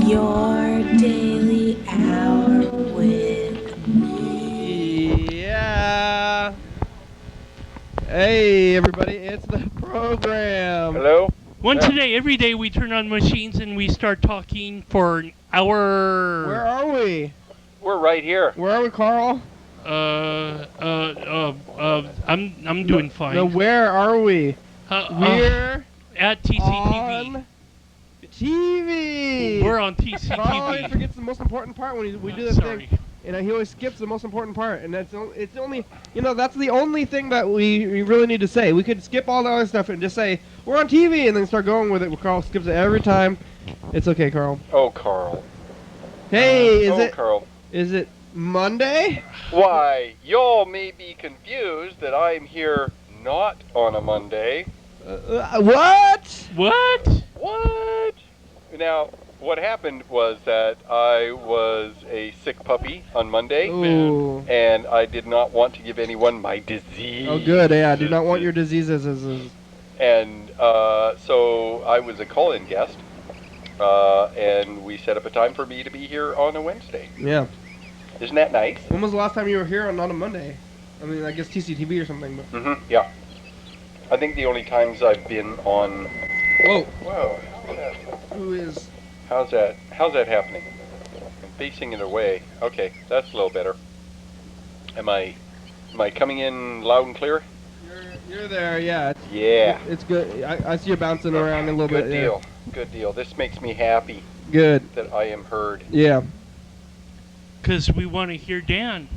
Your daily hour with me. Yeah. Hey, everybody, it's the program. Hello? One Yeah. today, every day we turn on machines and we start talking for an hour. Where are we? We're right here. Where are we, Carl? I'm doing fine. No, where are we? We're at TCTV. on TV. We're on Carl always TCTV. forgets the most important part when we do this Sorry. thing. And he always skips the most important part, and it's only, that's the only thing that we really need to say. We could skip all the other stuff and just say, we're on TV, and then start going with it. Carl skips it every time. It's okay, Carl. Oh, Carl. Hey, Carl. is it Monday? Why, y'all may be confused that I'm here not on a Monday. What? What? Now, what happened was that I was a sick puppy on Monday, Ooh. and I did not want to give anyone my disease. Oh, good. Yeah, I do not want your diseases. And so I was a call-in guest, and we set up a time for me to be here on a Wednesday. Yeah. Isn't that nice? When was the last time you were here on not a Monday? I mean, I guess TCTV or something. But. Yeah. I think the only times I've been on... Whoa. Whoa. Who is... How's that happening? I'm facing it away. Okay, that's a little better. Am I coming in loud and clear? You're there, yeah. Yeah. It's good. I see you bouncing around a little bit. Good deal. Good deal. This makes me happy. Good. That I am heard. Yeah. Because we want to hear Dan.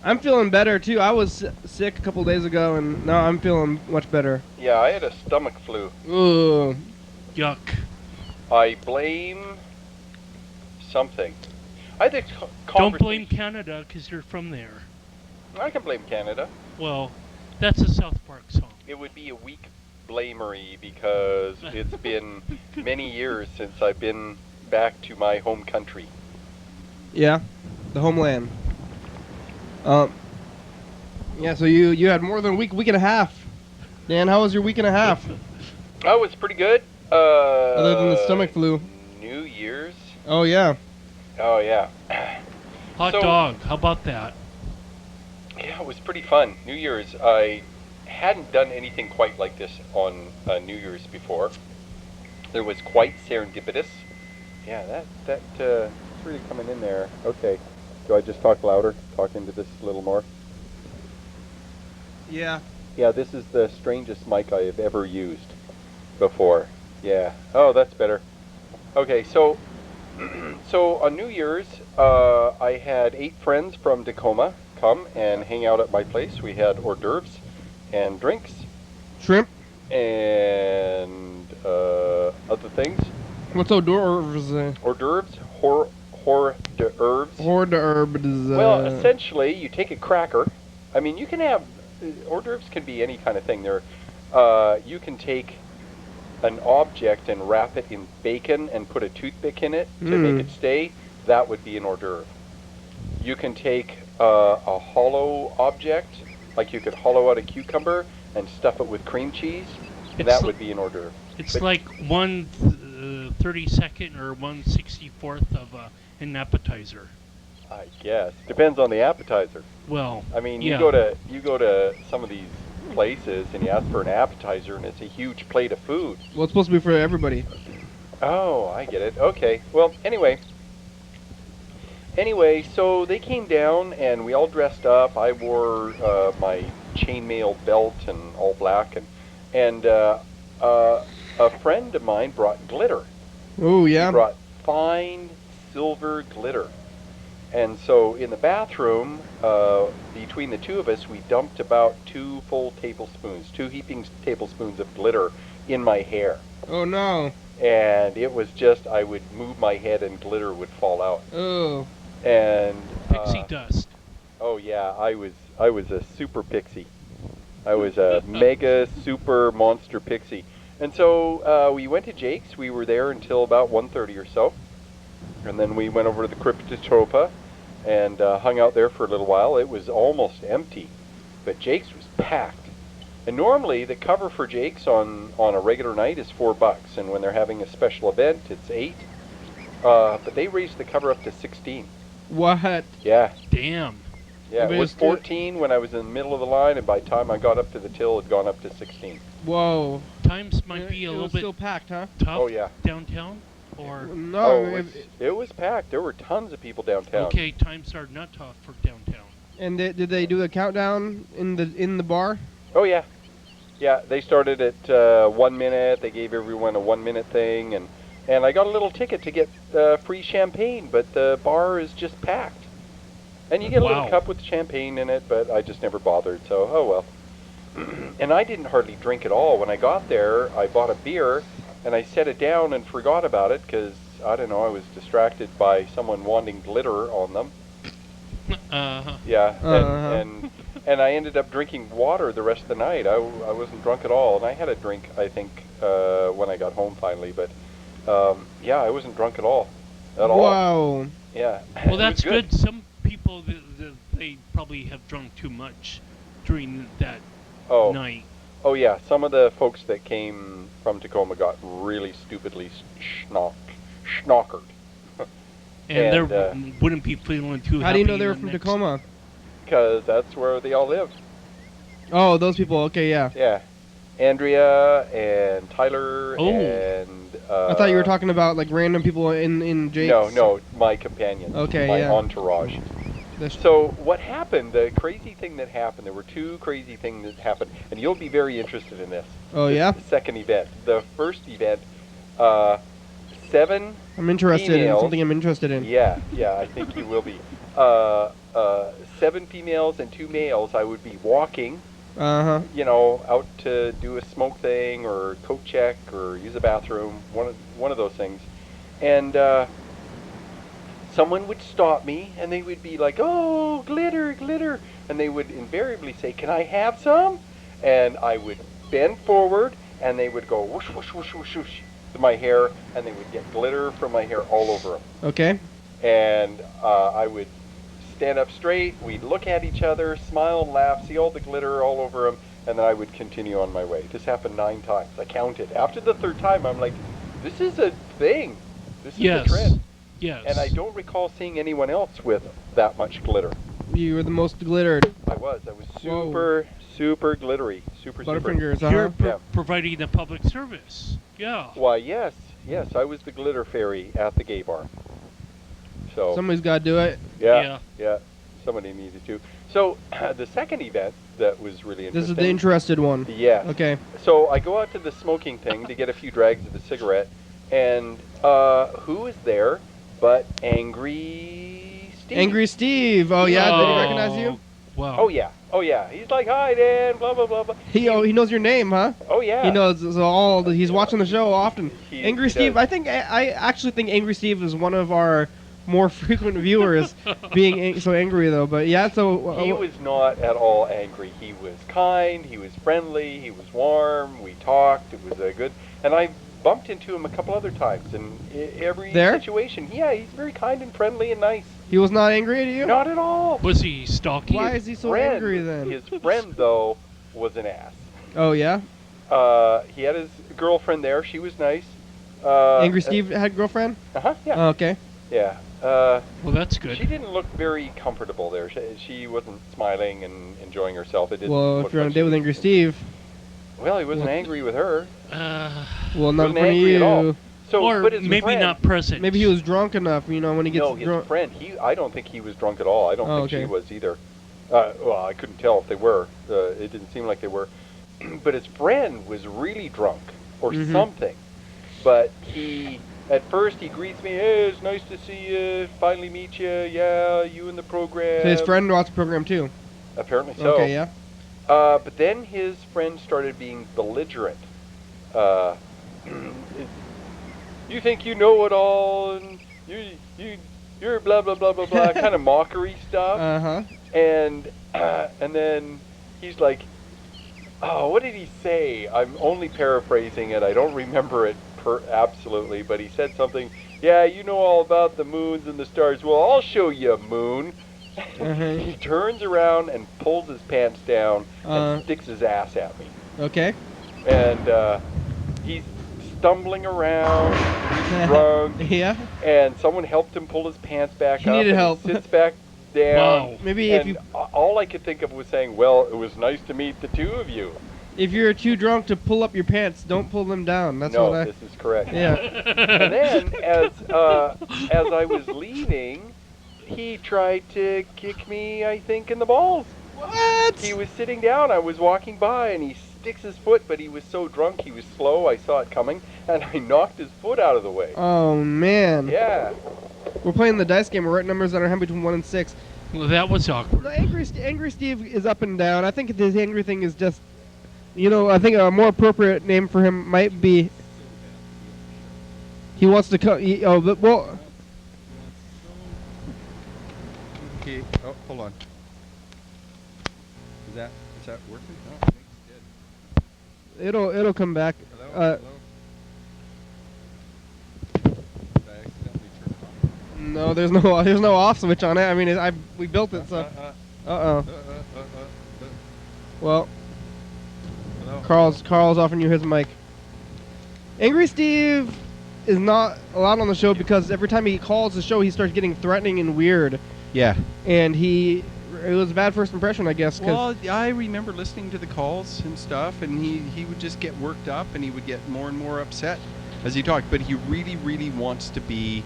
I'm feeling better, too. I was sick a couple days ago, and now I'm feeling much better. Yeah, I had a stomach flu. Ooh. Yuck. I blame something. I think Don't blame Canada because you're from there. I can blame Canada. Well, that's a South Park song. It would be a weak blamery because it's been many years since I've been back to my home country. Yeah, the homeland. Yeah, so you had more than a week and a half. Dan, how was your week and a half? Oh, it's pretty good. Other than the stomach flu. New Year's. Oh, yeah. Oh, yeah. Hot dog. How about that? Yeah, it was pretty fun. New Year's, I hadn't done anything quite like this on New Year's before. It was quite serendipitous. Yeah, that's really coming in there. Okay. Do I just talk louder? Talk into this a little more? Yeah. Yeah, this is the strangest mic I have ever used before. Yeah. Oh, that's better. Okay, so on New Year's, I had 8 friends from Tacoma come and hang out at my place. We had hors d'oeuvres and drinks. Shrimp? And other things. What's hors d'oeuvres? Hors d'oeuvres? Hors d'oeuvres? Hors d'oeuvres. Well, essentially, you take a cracker. I mean, you can have... hors d'oeuvres can be any kind of thing. You can take an object and wrap it in bacon and put a toothpick in it to make it stay. That would be an hors d'oeuvre. You can take a hollow object, like you could hollow out a cucumber and stuff it with cream cheese. That would be an hors d'oeuvre. It's like 1/32nd or 1/64th of an appetizer. I guess depends on the appetizer. Well, I mean, yeah. you go to some of these places and you ask for an appetizer and it's a huge plate of food. Well, it's supposed to be for everybody. Oh, I get it. Okay. Well, anyway, so they came down and we all dressed up. I wore my chainmail belt and all black, and a friend of mine brought glitter. Oh, yeah. He brought fine silver glitter. And so in the bathroom, between the two of us, we dumped about 2 heaping tablespoons of glitter in my hair. Oh, no. And it was just, I would move my head and glitter would fall out. Oh. And Pixie dust. Oh yeah, I was a super pixie. I was a mega super monster pixie. And so we went to Jake's. We were there until about 1:30 or so. And then we went over to the Cryptotropa and hung out there for a little while. It was almost empty, but Jake's was packed. And normally the cover for Jake's on a regular night is $4, and when they're having a special event, it's $8. But they raised the cover up to 16. What? Yeah. Damn. Yeah, But it it was was still- 14 when I was in the middle of the line, and by the time I got up to the till, it had gone up to 16. Whoa. Times might be a It little was bit still packed, huh? tough Oh, yeah. downtown. Or No. It was packed. There were tons of people downtown. okay, times are not tough for downtown. And did they do a countdown in the bar? Oh, yeah. Yeah, they started at 1 minute. They gave everyone a 1 minute thing, and I got a little ticket to get free champagne, but the bar is just packed. And you get a little Wow. cup with champagne in it, but I just never bothered, so oh well. And I didn't hardly drink at all. When I got there, I bought a beer, and I set it down and forgot about it because, I don't know, I was distracted by someone wanting glitter on them. Yeah, and I ended up drinking water the rest of the night. I wasn't drunk at all, and I had a drink, I think, when I got home finally, but yeah, I wasn't drunk at all. Wow. Yeah. Well, It that's was good. Some people, they probably have drunk too much during that Oh. night. Oh yeah, some of the folks that came from Tacoma got really stupidly schnockered. And, And, they wouldn't be feeling too happy. How do you know they were the from next- Tacoma? Because that's where they all live. Oh, those people. Okay, yeah. Yeah. Andrea and Tyler Oh. and... I thought you were talking about like random people in Jake's. No, my companions. Okay, my yeah. entourage. So what happened, the crazy thing that happened, there were two crazy things that happened, and you'll be very interested in this. Oh, yeah? The second event. The first event, 7 I'm interested females. in something I'm interested in. Yeah, I think you will be. 7 females and 2 males. I would be walking, Uh-huh. out to do a smoke thing or coat check or use a bathroom, one of those things. And someone would stop me and they would be like, "Oh, glitter, glitter." And they would invariably say, "Can I have some?" And I would bend forward and they would go whoosh, whoosh, whoosh, whoosh, whoosh to my hair, and they would get glitter from my hair all over them. Okay. And I would stand up straight, we'd look at each other, smile and laugh, see all the glitter all over them, and then I would continue on my way. This happened 9 times. I counted. After the 3rd time, I'm like, this is a thing. This is Yes. a trend. Yes. And I don't recall seeing anyone else with that much glitter. You were the most glittered. I was super, super glittery. Super. Butterfingers, You're Yeah. providing a public service. Yeah. Why, yes, I was the glitter fairy at the gay bar. So. Somebody's got to do it. Yeah, somebody needed to. So the second event that was really This interesting. is the interested one. Yeah. Okay. So I go out to the smoking thing to get a few drags of a cigarette, and who is there but Angry Steve? Angry Steve. Oh, yeah? Did he Oh, recognize you? Wow. Oh yeah. He's like, "Hi, Dan." Blah blah blah blah. He knows your name, huh? Oh yeah. He knows he's watching the show often. Angry he Steve, does. I actually think Angry Steve is one of our more frequent viewers, being so angry though. But yeah, so He was not at all angry. He was kind. He was friendly. He was warm. We talked. It was a good. And I bumped into him a couple other times in every There? situation. Yeah, he's very kind and friendly and nice. he was not angry at you. Not at all. Was he stalking? Why you? is he so Friend- angry then? His friend though was an ass. Oh yeah. He had his girlfriend there. She was nice. Angry Steve had a girlfriend. Yeah. Oh, okay. Yeah. Well, that's good. She didn't look very comfortable there. She wasn't smiling and enjoying herself. It didn't Well, look if you're on like a date she with was- Angry Steve, Well, he wasn't angry with her. well, not in Wasn't front of angry at all. you. So, or but his maybe friend, not present. Maybe he was drunk enough, when he gets No, his drunk. friend. I don't think he was drunk at all. I don't Oh, think she okay. was either. Well, I couldn't tell if they were. It didn't seem like they were. But his friend was really drunk or Mhm. something. But at first he greets me. "Hey, it's nice to see you. Finally meet you. Yeah, you in the program." So his friend watched the program too. Apparently so. Okay, yeah. But then his friend started being belligerent. You think you know it all, and you're blah blah blah blah blah, kind of mockery stuff. Uh huh. And then he's like, "Oh, what did he say?" I'm only paraphrasing it. I don't remember it absolutely, but he said something. "Yeah, you know all about the moons and the stars. Well, I'll show you a moon." Uh-huh. He turns around and pulls his pants down Uh. and sticks his ass at me. Okay. And he's stumbling around, he's drunk, Yeah. and someone helped him pull his pants back He up. needed and help. He sits back down. Wow. Maybe and if you all I could think of was saying, well, it was nice to meet the two of you. if you're too drunk to pull up your pants, don't pull them down. That's no, what I. this is correct. Yeah. And then, as I was leaving, he tried to kick me, I think, in the balls. What? He was sitting down. I was walking by, and he sticks his foot, but he was so drunk, he was slow. I saw it coming, and I knocked his foot out of the way. Oh man. Yeah. We're playing the dice game. We're writing numbers on our hand between 1 and 6. Well, that was awkward. No, Angry Steve is up and down. I think this angry thing is just, I think a more appropriate name for him might be. He wants to come. Well. Okay. Oh, hold on. Is that working? No, I think it's good. It'll come back. Hello? Did I accidentally turn it on? No, there's no off switch on it. I mean, we built it, so. Uh-oh. Well, Hello? Carl's offering you his mic. Angry Steve is not allowed on the show because every time he calls the show, he starts getting threatening and weird. Yeah. And it was a bad first impression, I guess. Well, I remember listening to the calls and stuff, and he would just get worked up, and he would get more and more upset as he talked. But he really, really wants to be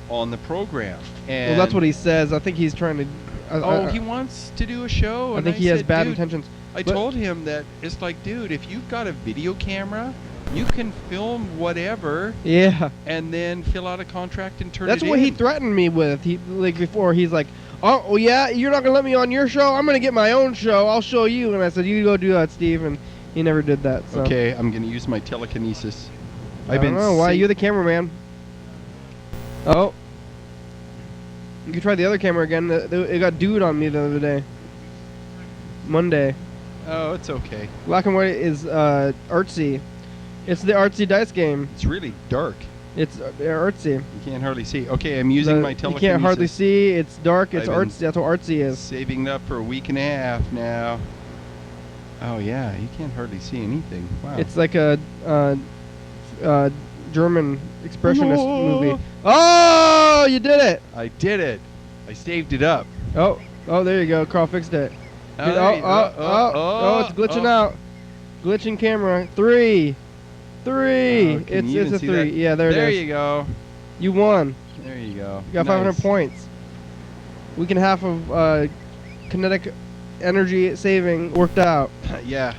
on the program. And Well, that's what he says. I think he's trying to. he wants to do a show. I and think he has said, bad "Dude," intentions. I But- told him that it's like, dude, if you've got a video camera, you can film whatever Yeah. and then fill out a contract and turn That's it what in. he threatened me with. Before he's like, oh yeah, you're not gonna let me on your show. I'm gonna get my own show. I'll show you. And I said, you go do that, Steve. And he never did that. So. Okay, I'm going to use my telekinesis. I don't know why sa- you're the cameraman. Oh. You can try the other camera again. It got dude on me the other day. Monday. Oh, it's okay. Black and white is artsy. It's the artsy dice game. It's really dark. It's artsy. You can't hardly see. Okay, I'm using my You telekinesis. can't hardly see. It's dark. It's I've been artsy. That's what artsy is. Saving it up for a week and a half now. Oh yeah, you can't hardly see anything. Wow. It's like a German expressionist Oh. movie. Oh, you did it! I did it. I saved it up. Oh, there you go. Carl fixed it. Oh, there you go. Oh, it's glitching out. Glitching camera. 3. Oh, can It's you a even see 3. that? Yeah, there it is. There you go. You won. There you go. You got 500 Nice. points. Week and a half of kinetic energy saving worked out. Yeah.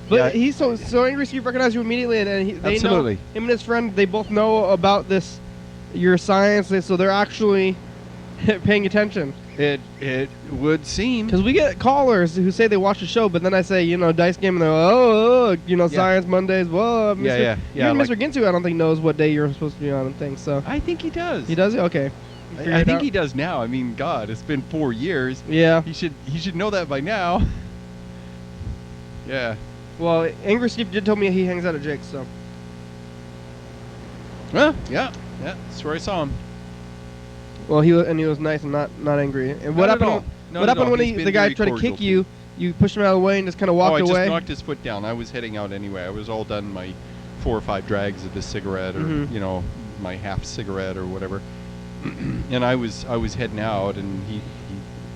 But Yeah. he's so angry. Steve recognized you immediately, and they Absolutely. know him and his friend. They both know about your science, so they're actually paying attention. It would seem. Because we get callers who say they watch the show, but then I say, dice game, and they're Yeah. Science Mondays. Well, Mr. Yeah. Even like- Mr. Ginsu, I don't think knows what day you're supposed to be on and things. So I think he does. he does it. Okay. You figured I it think out? he does now. I mean, God, it's been 4 years. Yeah. He should know that by now. Yeah. Well, Angry Steve did tell me he hangs out at Jake's. So Well, yeah. That's where I saw him. well, he was nice and not angry. And what Not at happened? all. Not What at happened all. when He's been the guy very tried to cordial kick you? You pushed him out of the way and just kind of walked I away. just knocked his foot down. I was heading out anyway. I was all done my 4 or 5 drags of the cigarette, or Mhm. my half cigarette or whatever. And I was heading out, and he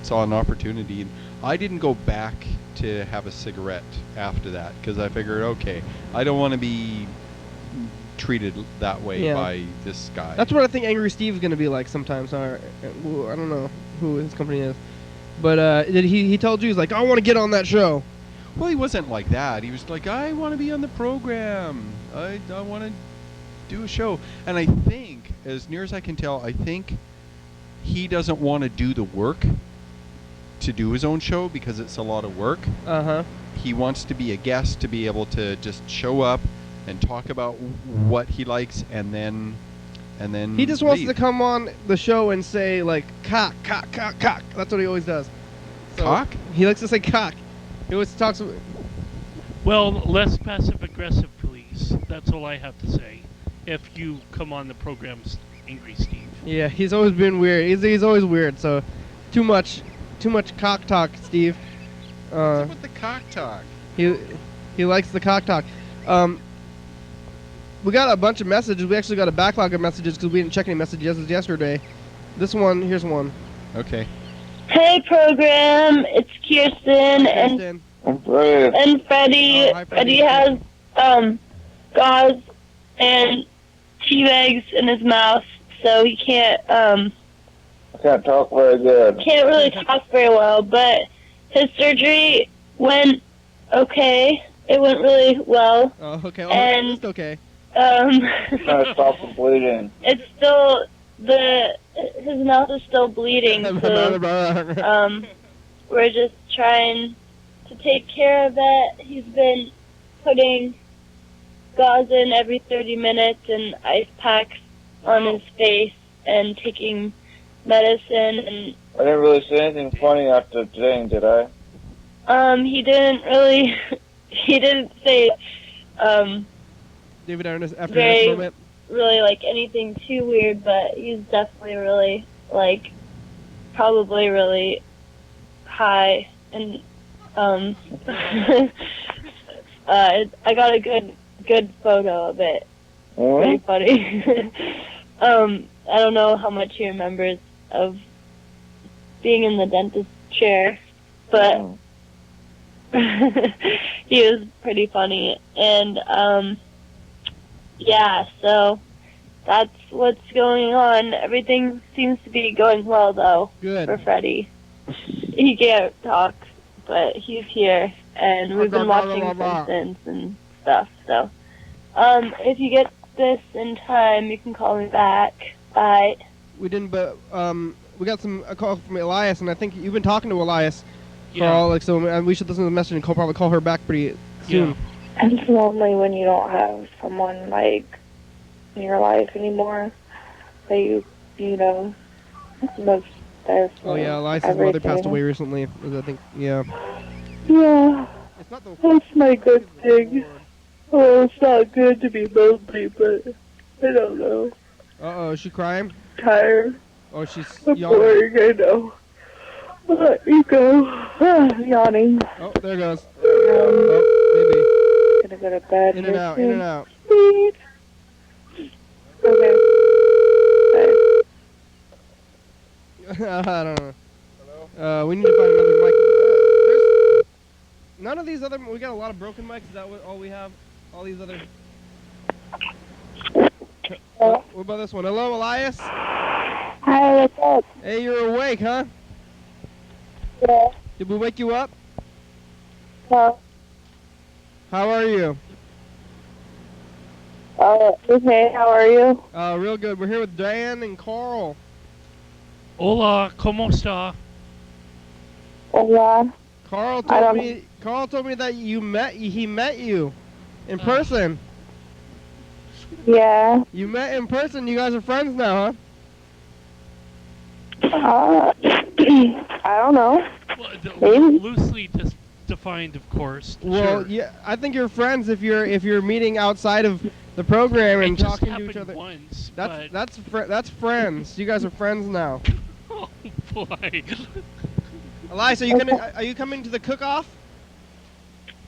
saw an opportunity. And I didn't go back to have a cigarette after that because I figured, okay, I don't want to be treated that way Yeah. by this guy. That's what I think Angry Steve's gonna be like sometimes. I don't know who his company is, but did he told you he's like, I want to get on that show. Well, he wasn't like that. He was like, I want to be on the program. I want to do a show. And I think, as near as I can tell, I think he doesn't want to do the work to do his own show because it's a lot of work. Uh-huh. He wants to be a guest, to be able to just show up and talk about what he likes, and then He just wants leave. to come on the show and say like cock, cock, cock, cock. That's what he always does. So Cock? He likes to say cock. He always talks. Well, less passive aggressive, please. That's all I have to say. If you come on the program's Angry Steve. Yeah, he's always been weird. He's always weird. So, too much cock talk, Steve. What's up with the cock talk? He likes the cock talk. we got a bunch of messages. We actually got a backlog of messages because we didn't check any messages yesterday. This one, here's one. Okay. Hey, program. It's Kirsten Kristen. and Freddie. Oh, hi, Freddie. Freddie has gauze and tea bags in his mouth, so he can't I can't talk very good. can't really talk very well. But his surgery went okay. It went really well. Oh, okay. Oh, And- it's okay. Trying to stop the bleeding. It's still his mouth is still bleeding. So we're just trying to take care of that. He's been putting gauze in every 30 minutes and ice packs on his face and taking medicine. And I didn't really say anything funny after the thing, did I? he didn't really he didn't say David Ernest after Very- this moment. really like anything too weird, but he's definitely really like probably really high. And I got a good photo of it. Pretty funny. I don't know how much he remembers of being in the dentist chair, but he was pretty funny. And yeah, so that's what's going on. Everything seems to be going well, though, Good. for Freddie. He can't talk, but he's here, and we've been watching Simpsons and stuff. So, if you get this in time, you can call me back. Bye. We didn't, but we got a call from Elias, and I think you've been talking to Elias, Yeah. Carl. Like, so we should listen to the message and probably call her back pretty soon. Yeah. It's lonely when you don't have someone like in your life anymore that you know was there for Oh yeah, Elias' mother passed everything. away recently. I think, yeah. Yeah, It's not the. that's my good thing. Oh, it's not good to be lonely, but I don't know. Uh-oh, is she crying? Tired. Oh, she's I'm yawning. boring, I know. Let me go. Yawning. Oh, there it goes. Oh, Gonna go to bed. maybe. In and here out, in soon. and out. Sweet. Okay. Bye. I don't know. We need to find another mic. There's none of these other. We got a lot of broken mics. Is that what all we have? All these other. What about this one? Hello, Elias. Hi, what's up? Hey, you're awake, huh? Yeah. Did we wake you up? No. How are you? Okay, how are you? Real good. We're here with Dan and Carl. Hola, ¿cómo está? Hola. Carl I told don't- me. Carl told me that he met you in person. Yeah. You met in person. You guys are friends now, huh? I don't know. Well, Maybe. loosely defined, of course. Well, sure. yeah. I think you're friends if you're meeting outside of the program and It just talking to happened each other. once, That's friends. You guys are friends now. oh boy. Elias, are you coming to the cook-off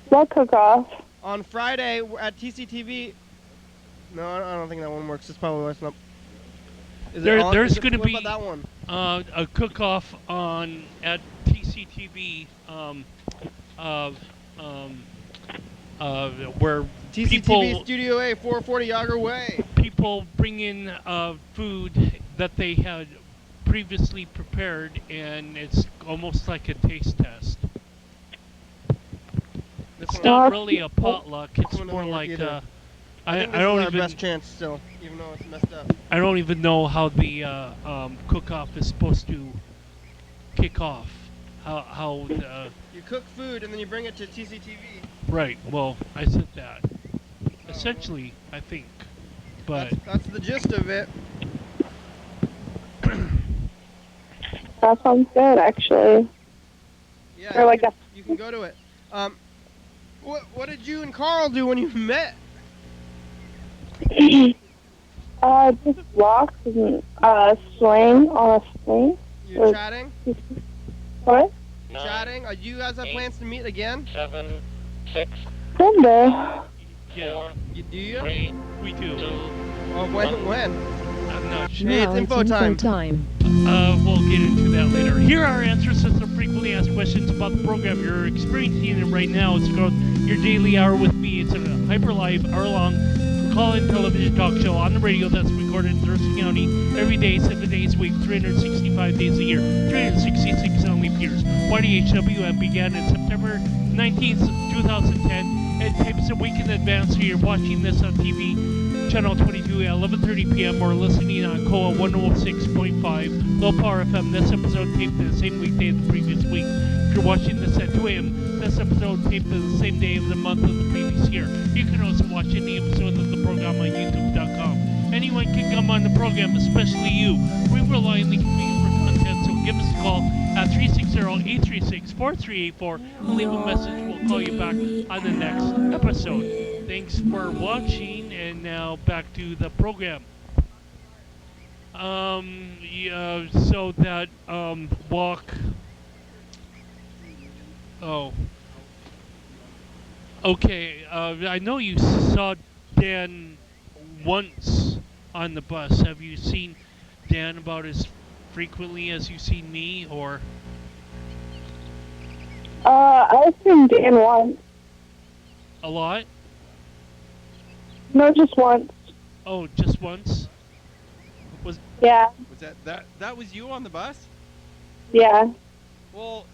What cook-off? on Friday at TCTV? No, I don't think that one works. It's probably not. Is There's is going to what be about that one? A cook-off at TCTV where TCTV people Studio A, 440 Yager Way. people bring in food that they had previously prepared, and it's almost like a taste test. It's one- not really a potluck. It's one more doesn't work like either. I think this don't is our even best chance still, even though it's messed up. I don't even know how the cook-off is supposed to kick off. How You cook food and then you bring it to TCTV. right? Well, I said that. Essentially, I think, but That's the gist of it. That sounds good, actually. Yeah, Or like you can go to it. What did you and Carl do when you met? Just walk and swing on a swing. You're Or- chatting? What? Chatting? Do you guys have plans to meet again? Kinda. Yeah. Do you? We do. Oh, when? I'm not sure. Hey, it's info time. We'll get into that later. Here are answers to some frequently asked questions about the program. You're experiencing it right now. It's called Your Daily Hour with Me. It's a hyper live, hour-long call-in television talk show on the radio that's recorded in Thurston County every day, 7 days a week, 365 days a year, 366 on leap years. YDHWM began in September 19th, 2010, and tapes a week in advance, so you're watching this on TV, Channel 22 at 11:30 p.m. or listening on KOA 106.5 Low Power FM. This episode taped the same weekday as the previous week. If you're watching this at 2 a.m., this episode taped the same day of the month of the previous year. You can also watch any episode of the program on YouTube.com. Anyone can come on the program, especially you. We rely on the community for content, so give us a call at 360-836-4384 and leave a message. We'll call you back on the next episode. Thanks for watching, and now back to the program. So that walk. Oh. Okay. I know you saw Dan once on the bus. Have you seen Dan about as frequently as you've seen me, or? I've seen Dan once. A lot? No, just once. Oh, just once? Yeah. Was that was you on the bus? Yeah. Well,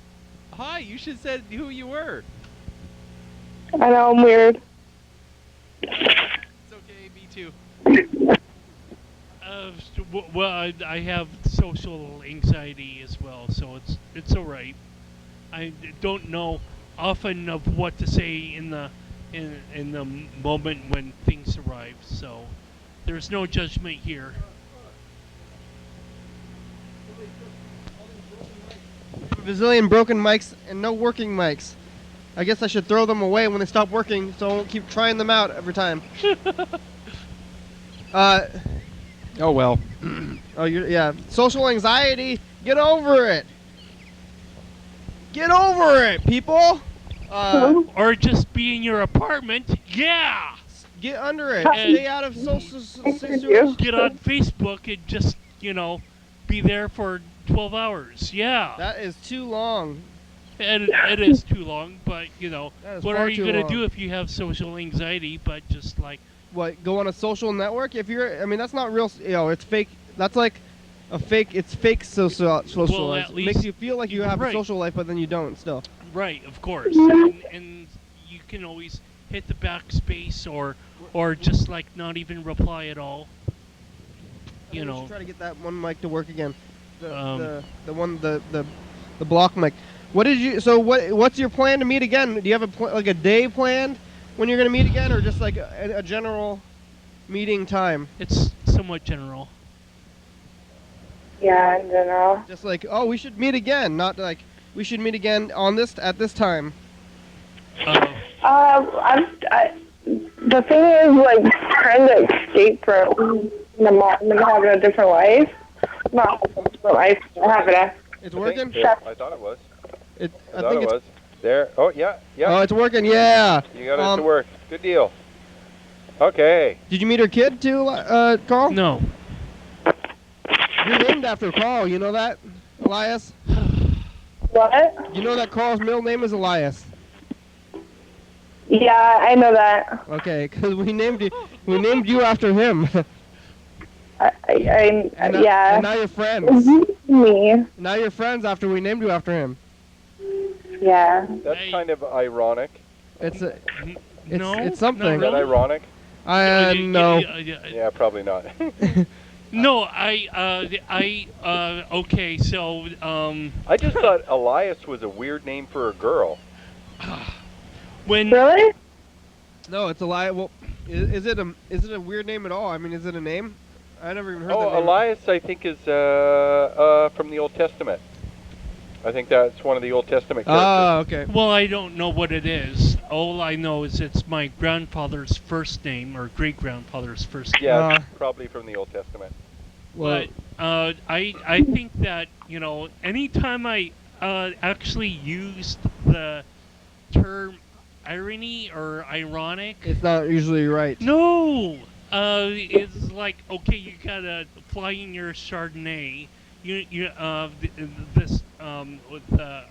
hi. You should have said who you were. I know, I'm weird. It's okay. Me too. Well, I have social anxiety as well, so it's all right. I don't know often of what to say in the moment when things arrive, so there's no judgment here. A bazillion broken mics and no working mics. I guess I should throw them away when they stop working, so I won't keep trying them out every time. Oh well. Yeah. Social anxiety. Get over it. Get over it, people. Or just be in your apartment. Yeah. Get under it. Stay out of social situations. Get on Facebook and just, be there for 12 hours. Yeah. That is too long. It is too long, but, That is what far are you too going to long. do if you have social anxiety, but just like... What, go on a social network? That's not real, it's fake. That's like a fake, it's fake social Well, life. at It least- makes you feel like you have right. a social life, but then you don't still. Right, of course. And you can always hit the backspace or just like not even reply at all. We You should know. try to get that one mic to work again. The block mic. What's your plan to meet again? Do you have a day planned when you're going to meet again, or just like a general meeting time? It's somewhat general. Yeah, in general. Just like, oh, we should meet again, not like we should meet again at this time. The thing is, like, trying to escape from having a different life. Not a different life, having a... It's working? I thought it was. I thought think it was. There. Oh, yeah. Oh, it's working, yeah. You got it to work. Good deal. Okay. Did you meet her kid too, Carl? No. You're named after Carl, you know that, Elias? What? You know that Carl's middle name is Elias. Yeah, I know that. Okay, because we named you after him. Yeah. And now you're friends. Me. Now you're friends after we named you after him. Yeah. That's kind of ironic. It's No, it's something. Is that ironic? No. Yeah, probably not. No, okay, so, I just thought Elias was a weird name for a girl. when... Really? No, it's Elias. Well, is it a weird name at all? I mean, is it a name? I never even heard that name. Elias, I think, is from the Old Testament. I think that's one of the Old Testament characters. Oh, okay. Well, I don't know what it is. All I know is it's my grandfather's first name, or great-grandfather's first name. Yeah, it's probably from the Old Testament. But I think that, anytime I actually used the term irony or ironic. It's not usually right. No! It's like, okay, you gotta fly in your Chardonnay. This with the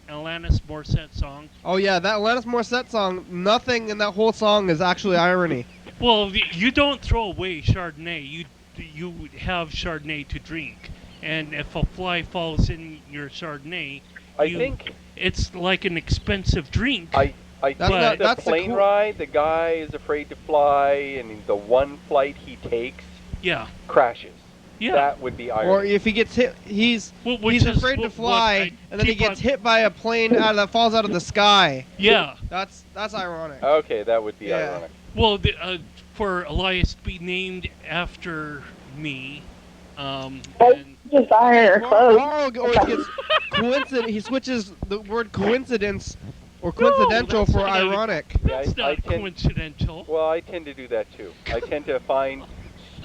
Alanis Morissette song. Oh yeah, that Alanis Morissette song. Nothing in that whole song is actually irony. Well, you don't throw away Chardonnay. You have Chardonnay to drink, and if a fly falls in your Chardonnay, I think it's like an expensive drink. I think That's the plane cool ride, the guy is afraid to fly, and the one flight he takes crashes. Yeah. That would be irony. Or if he gets hit, he's afraid to fly, and then he gets hit by a plane that falls out of the sky. Yeah. That's ironic. Okay, that would be ironic. Well, for Elias to be named after me, desire clothes. Carl gets he switches the word coincidence or coincidental for ironic. That's not coincidental. Well, I tend to do that too. I tend to find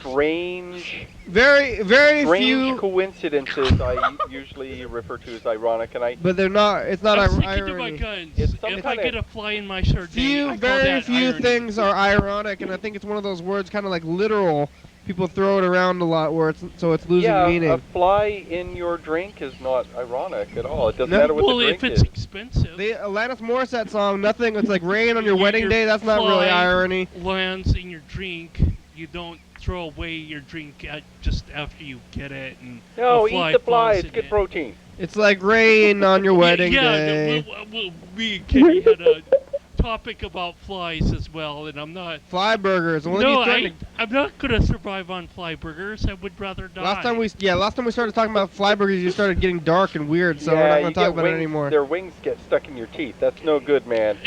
very few coincidences I usually refer to as ironic, and but they're not. It's not I'm sticking irony. to my guns. It's If I get a fly in my Chardonnay, Very few things are ironic, and I think it's one of those words, kind of like literal. People throw it around a lot, where it's losing meaning. A fly in your drink is not ironic at all. It doesn't matter what the drink is. Well, if it's expensive. The Alanis Morissette song, nothing. It's like rain on your wedding day. That's not really irony. Lands in your drink. You don't throw away your drink just after you get it. And no, eat the fly. It's good protein. It's like rain on your wedding day. Me and Kenny had a topic about flies as well, and I'm not... Fly burgers. I'm not going to survive on fly burgers. I would rather die. Last time we started talking about fly burgers, you started getting dark and weird, so we're not going to talk about it anymore. Their wings get stuck in your teeth. That's no good, man.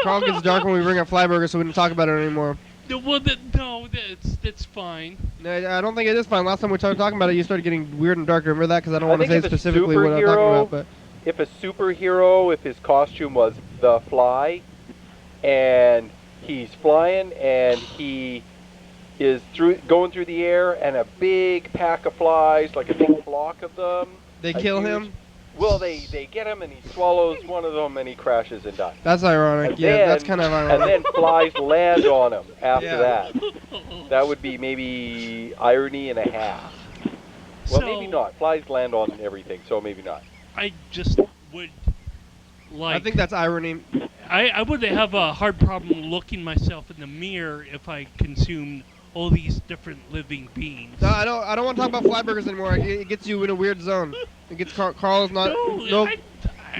Carl gets dark when we bring up fly burgers, so we don't talk about it anymore. Well, that's fine. No, I don't think it is fine. Last time we started talking about it, you started getting weird and dark. Remember that? Because I don't want to say specifically what I'm talking about. But if a superhero, if his costume was the Fly, and he's flying and he is going through the air, and a big pack of flies, like a big flock of them, they kill him. Well, they get him, and he swallows one of them, and he crashes and dies. That's ironic. That's kind of ironic. And then flies land on him after that. That would be maybe irony and a half. Well, maybe not. Flies land on everything, so maybe not. I just would like... I think that's irony. I would have a hard problem looking myself in the mirror if I consumed all these different living beings. No, I don't want to talk about fly burgers anymore. It gets you in a weird zone. It gets Carl's not...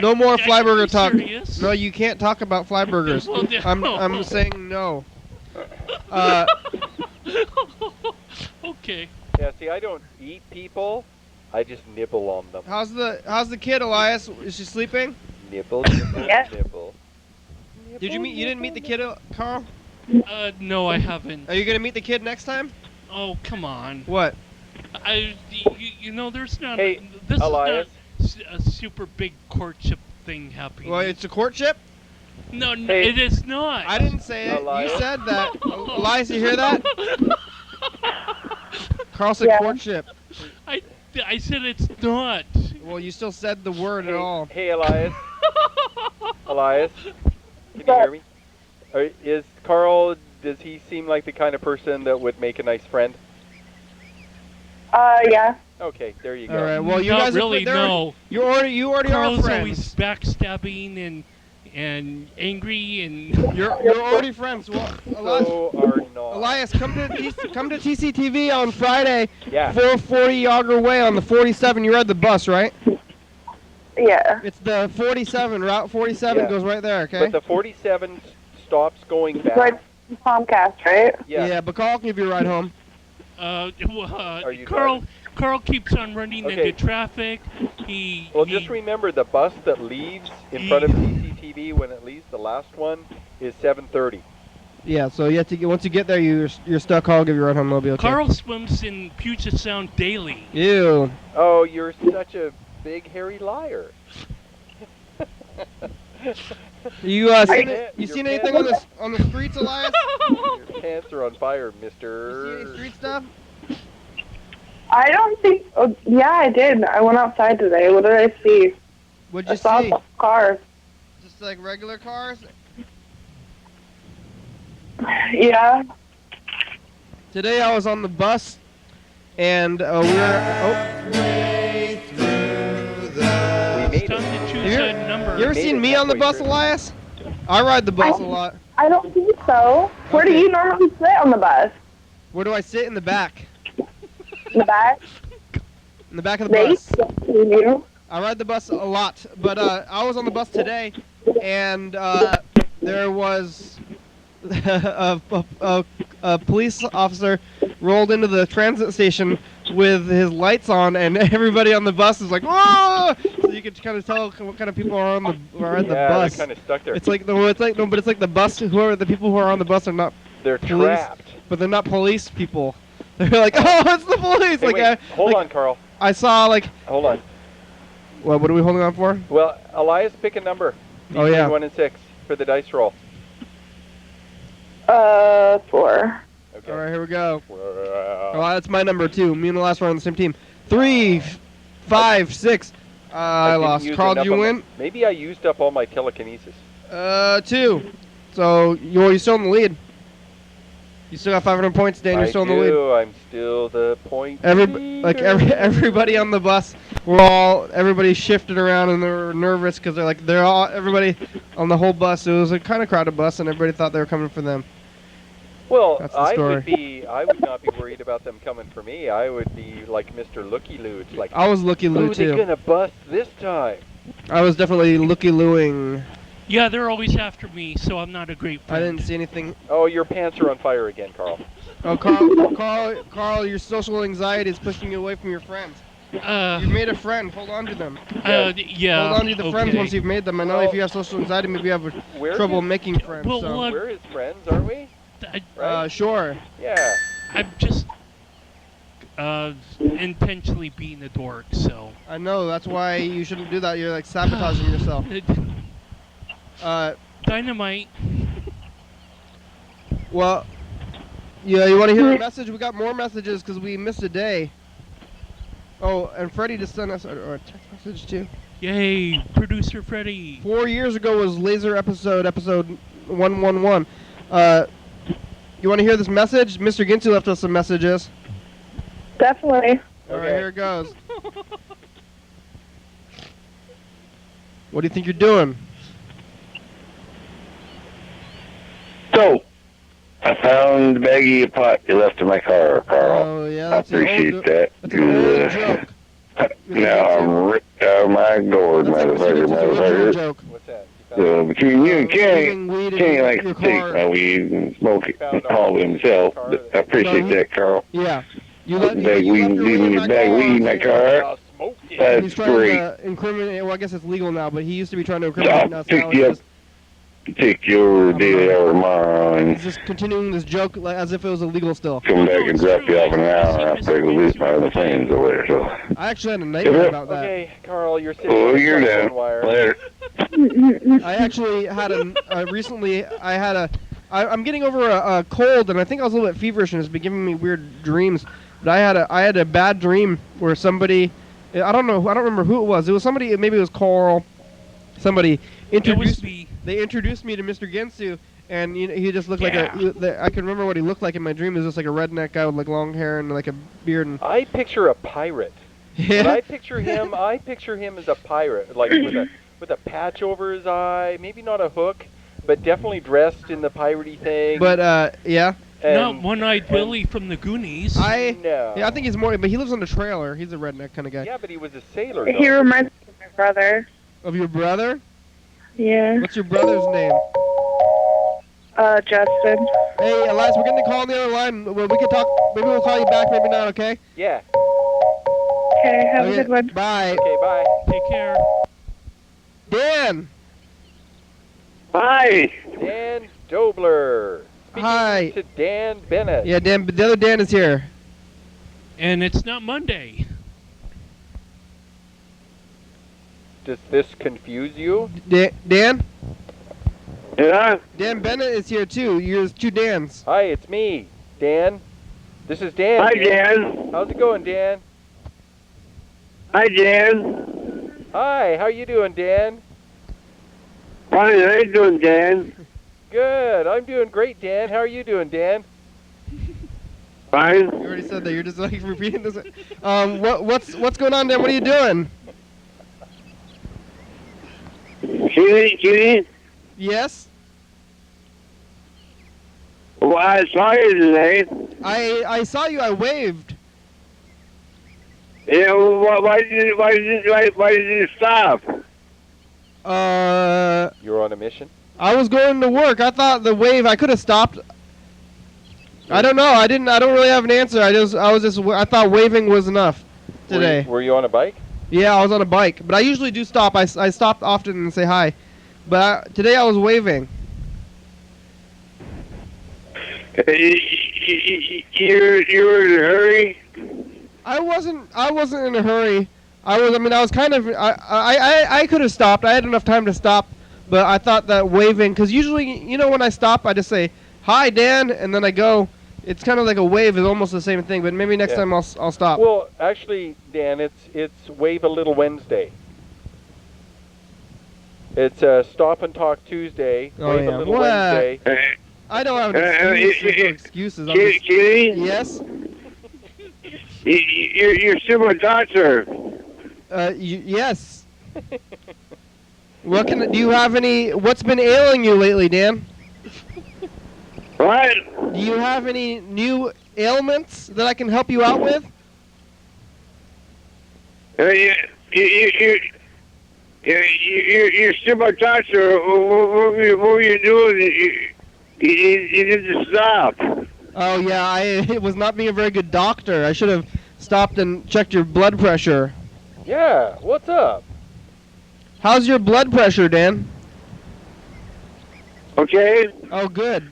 No more fly burger talk. Serious? No, you can't talk about fly burgers. Well, I'm saying no. Okay. Yeah, see, I don't eat people. I just nibble on them. How's the kid, Elias? Is she sleeping? Nibble, nibble, nibble. You didn't meet the kid, Carl? No, I haven't. Are you gonna meet the kid next time? Oh, come on. What? There's not... Hey, this Elias. is not a super big courtship thing happening. Well, it's a courtship? No, hey, it is not. I didn't say it. Elias. You said that. Elias, you hear that? Carl said courtship. I said it's not. Well, you still said the word at all. Hey, Elias. Elias, can you hear me? Is Carl, does he seem like the kind of person that would make a nice friend? Yeah. Okay, there you go. All right. Well, you not guys really. No. You already Carl's are friends. Always backstabbing and angry and. You're already friends. Well, Elias, So are not. Elias, come to TCTV on Friday. Yeah. 440 Yager Way on the 47. You ride the bus, right? Yeah. It's the 47. Route 47 goes right there. Okay. But the 47 stops going back. Right, Comcast, right? Yeah. But Carl can give you a ride home. Are you Carl keeps on running into traffic. Just remember the bus that leaves in front of TCTV when it leaves, the last one, is 7:30. Yeah, so you have to once you get there, you're stuck. I'll give you a ride home. It'll be okay. Carl swims in Puget Sound daily. Ew. Oh, you're such a big hairy liar. You seen anything on the streets, Elias? Your pants are on fire, mister. You see any street stuff? I don't think... Oh, yeah, I did. I went outside today. What did I see? What'd you I saw see? cars. Just like regular cars? Yeah. Today I was on the bus, and we were. We made It's it. time to choose a number. You ever Made seen it me on the halfway bus, through. Elias? I ride the bus a lot. I don't think so. Where do Okay. you normally sit on the bus? Where do I sit? In the back. In the back? In the back of the Maybe? bus. You? I ride the bus a lot, but I was on the bus today, and there was a police officer rolled into the transit station with his lights on, and everybody on the bus is like, "Whoa!" So you can kind of tell what kind of people are on the bus. They're kind of stuck there. It's like the bus. Whoever the people who are on the bus are not They're police, trapped. but they're not police people. They're like, "Oh, it's the police!" Hey, like, wait, hold on, Carl. I saw like. Hold on. What are we holding on for? Well, Elias, pick a number. Oh, yeah. 1 and 6 for the dice roll. 4. Okay. All right, here we go. Well, Oh, that's my number 2. Me and Elias were on the same team. 3, 5, 6. I didn't lost. use Carl, enough did you of my- win? Maybe I used up all my telekinesis. 2. So you're still in the lead. You still got 500 points, Dan. You're still in the lead. I'm still the point. Everybody on the bus, everybody shifted around and they were nervous because everybody on the whole bus. It was a kind of crowded bus, and everybody thought they were coming for them. Well, That's the I story. would not be worried about them coming for me. I would be like Mr. Looky-Loo. It's like, I was looky-loo who they too. gonna bust this time? I was definitely looky-looing. Yeah, they're always after me, so I'm not a great I friend. didn't see anything. Oh, your pants are on fire again, Carl. Oh, Carl, your social anxiety is pushing you away from your friends. You've made a friend. Hold on to them. Yeah. Hold on to the friends okay. once you've made them. I know if you have social anxiety, maybe you have trouble making friends. Well, so. well, We're his friends, aren't we? Right? Sure. Yeah. I'm just intentionally being a dork, so. I know. That's why you shouldn't do that. You're like sabotaging yourself. Dynamite. Well, yeah. You want to hear a message? We got more messages because we missed a day. Oh, and Freddie just sent us a text message too. Yay, producer Freddie. 4 years ago was Laser episode 111. You want to hear this message? Mr. Ginty left us some messages. Definitely. All right, here it goes. What do you think you're doing? So, I found the baggie of pot you left in my car, Carl. Oh, yeah, I that's appreciate that. That's an old joke. Now I'm ripped out of my gourd, motherfucker. Joke. What's that? So between you and Leaving weed in Kenny likes your to take car. my weed and smoke it all himself. I appreciate that, Carl. Yeah. You let Bag weed, leaving your bag weed in my car. He's That's trying great. to incriminate. Well, I guess it's legal now, but he used to be trying to I'll incriminate us. pick Now you up, he's take you over to daily hour tomorrow and just continuing this joke as if it was illegal still. come back and drop you off in an hour after I go lose my other friends over there. So, I actually had a nightmare about that. Okay, Carl, you're sitting oh, on you're the down. telephone wire. Later. I actually had I'm getting over a cold, and I think I was a little bit feverish, and it's been giving me weird dreams. But I had a bad dream where somebody, I don't remember who it was. It was somebody, maybe it was Carl. Somebody introduced me. They introduced me to Mr. Gensu, and he just looked like I can remember what he looked like in my dream. He was just like a redneck guy with like long hair and like a beard. And I picture a pirate. yeah. When I picture him as a pirate, like with a patch over his eye, maybe not a hook, but definitely dressed in the piratey thing. But yeah. Not One-Eyed Willie from the Goonies. No. Yeah, I think he's more, but he lives on a trailer. He's a redneck kind of guy. Yeah, but he was a sailor. He though. reminds me of my brother. Of your brother? Yeah. What's your brother's name? Justin. Hey, Elias, we're getting a call on the other line. Well, we can talk. Maybe we'll call you back. Maybe not. Okay. Yeah. Okay, have Okay, a good one. Bye. Okay, bye. Take care. Dan. Hi. Dan Dobler. Speaking Hi. to Dan Bennet. Yeah, Dan. The other Dan is here. And it's not Monday. Does this confuse you? Dan. Yeah. Dan Bennet is here too. You're two Dans. Hi, it's me, Dan. This is Dan. Hi, Dan. How's it going, Dan? Hi, Dan. Hi, how you doing, Dan? Fine, how you doing, Dan? Good. I'm doing great, Dan. How are you doing, Dan? Fine. You already said that. You're just like repeating this. What's going on, Dan? What are you doing? Kitty? Yes. Well, I saw you today. I saw you. I waved. Yeah, well, why did you stop? You were on a mission? I was going to work. I thought the wave. I could have stopped. I don't know. I don't really have an answer. I thought waving was enough today. Were you on a bike? Yeah, I was on a bike, but I usually do stop. I stop often and say hi, but today I was waving. You were in a hurry? I wasn't in a hurry. I was kind of. I could have stopped. I had enough time to stop, but I thought that waving, because usually, when I stop, I just say hi, Dan, and then I go. It's kind of like a wave. It's almost the same thing, but maybe next time I'll stop. Well, actually, Dan, it's Wave a Little Wednesday. It's Stop and Talk Tuesday. Wave a Little Wednesday. I don't have excuses. Kitty? Yes. You're still my doctor. Yes. Do you have any? What's been ailing you lately, Dan? What? Do you have any new ailments that I can help you out with? You're still my doctor. What were you doing? You didn't stop. Oh yeah, I was not being a very good doctor. I should have stopped and checked your blood pressure. Yeah, what's up? How's your blood pressure, Dan? Okay. Oh, good.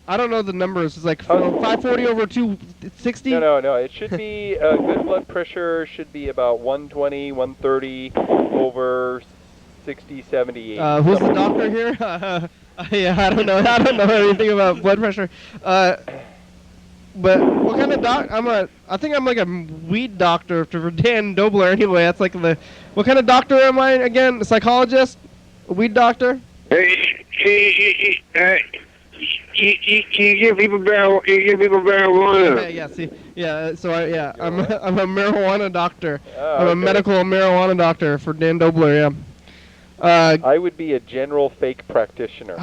I don't know the numbers. It's like 540 over 260? No. It should be, good blood pressure should be about 120, 130 over 60, 70, 80. Who's the doctor here? Yeah, I don't know. I don't know anything about blood pressure. But what kind of I think I'm like a weed doctor for Dan Dobler anyway. That's like what kind of doctor am I again? A psychologist? A weed doctor? You give people marijuana. Yeah. See, yeah. So I'm a marijuana doctor. Oh, I'm a okay. medical marijuana doctor for Dan Dobler. Yeah. I would be a general fake practitioner.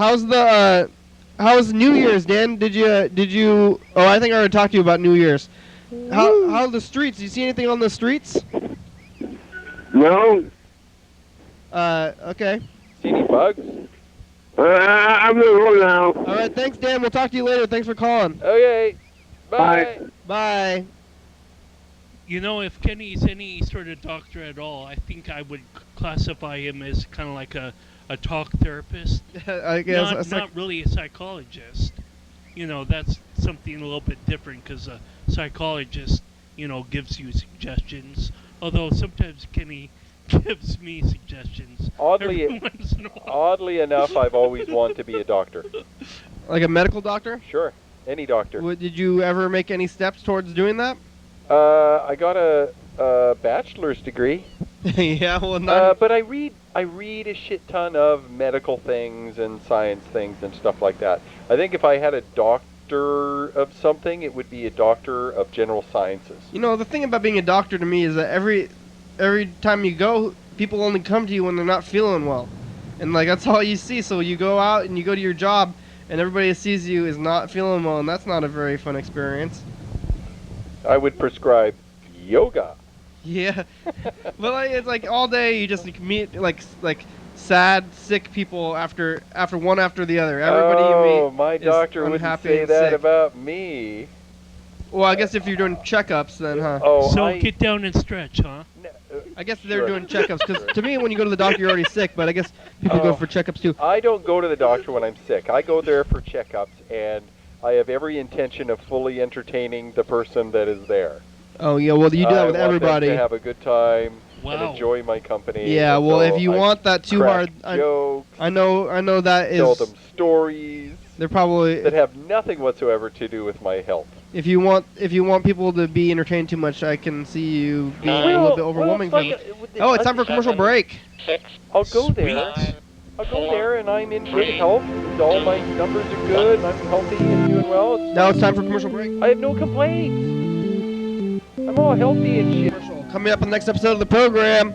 How's New Year's, Dan? Did you? Oh, I think I already talked to you about New Year's. How the streets? You see anything on the streets? No. Okay. See any bugs? I'm gonna go now. All right. Thanks, Dan. We'll talk to you later. Thanks for calling. Okay. Bye. Bye. If Kenny's any sort of doctor at all, I think I would classify him as kind of like a talk therapist. I guess not really a psychologist. That's something a little bit different because a psychologist, gives you suggestions. Although sometimes Kenny gives me suggestions. Oddly enough, I've always wanted to be a doctor. Like a medical doctor? Sure, any doctor. Did you ever make any steps towards doing that? I got a bachelor's degree. Yeah, well, not. But I read a shit ton of medical things and science things and stuff like that. I think if I had a doctor of something, it would be a doctor of general sciences. The thing about being a doctor to me is that every time you go, people only come to you when they're not feeling well, and that's all you see. So you go out and you go to your job, and everybody that sees you is not feeling well, and that's not a very fun experience. I would prescribe yoga. Yeah, but it's like all day you just meet like sad, sick people after one after the other. Everybody you meet my doctor wouldn't say that about me. Well, I guess if you're doing checkups, then, huh? So get down and stretch, huh? I guess they're doing checkups, because to me, when you go to the doctor, you're already sick, but I guess people go for checkups, too. I don't go to the doctor when I'm sick. I go there for checkups, and I have every intention of fully entertaining the person that is there. Oh, yeah, well, you do that with everybody. I want them to have a good time Wow. and enjoy my company. Yeah, well, if you want that too hard, jokes, I know that is... Tell them stories They're probably... that have nothing whatsoever to do with my health. If you want people to be entertained too much, I can see you being a little bit overwhelming for them. Oh, it's time for a commercial break. I'll go there. I'll go there, and I'm in good health. All my numbers are good, and I'm healthy and doing well. Now it's time for commercial break. I have no complaints. I'm all healthy and shit. Coming up in the next episode of the program.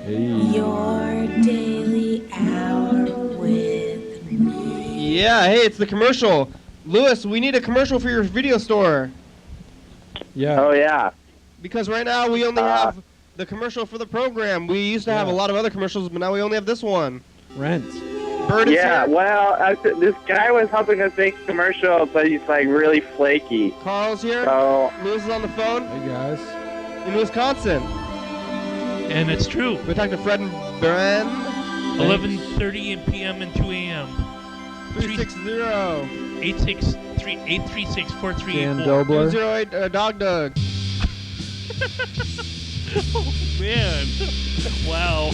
Your daily hour with me. Yeah, hey, it's the commercial. Lewis, we need a commercial for your video store. Yeah. Oh, yeah. Because right now we only have the commercial for the program. We used to have a lot of other commercials, but now we only have this one. Rent. Bird is Yeah, here. well, this guy was helping us make a commercial, but he's like really flaky. Carl's here. So, Lewis is on the phone Hey, guys. in Wisconsin. And it's true. We're talking to Fred and Bren. 11:30 p.m. and 2 a.m. 360. 836-4384. Dan Dobler. 208 Dog Doug. Oh, man. Wow.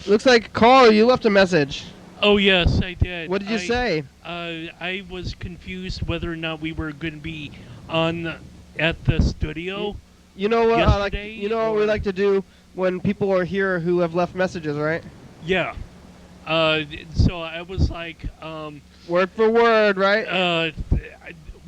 Looks like, Carl, you left a message. Oh, yes, I did. What did you say? I was confused whether or not we were going to be at the studio. You know what? Yesterday, You know what we like to do when people are here who have left messages, right? Yeah. So I was like, Word for word, right?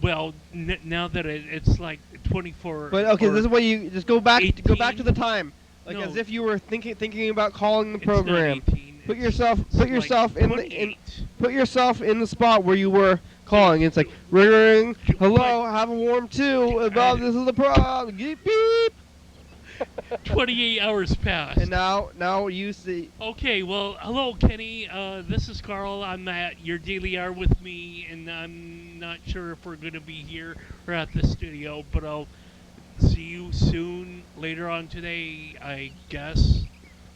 well, now that it's like 24. But okay, this is what you just go back. Go back 18? to the time, like No. as if you were thinking about calling the It's not program. 18, Put it's yourself like in 28. put yourself in the spot where you were calling. It's like ring, hello, have a warm two. Bob, this is the problem. Beep beep. 28 hours passed. And now you see. Okay, well, hello, Kenny. This is Carl. I'm at Your Daily Hour with me, and I'm not sure if we're going to be here or at the studio, but I'll see you soon later on today, I guess.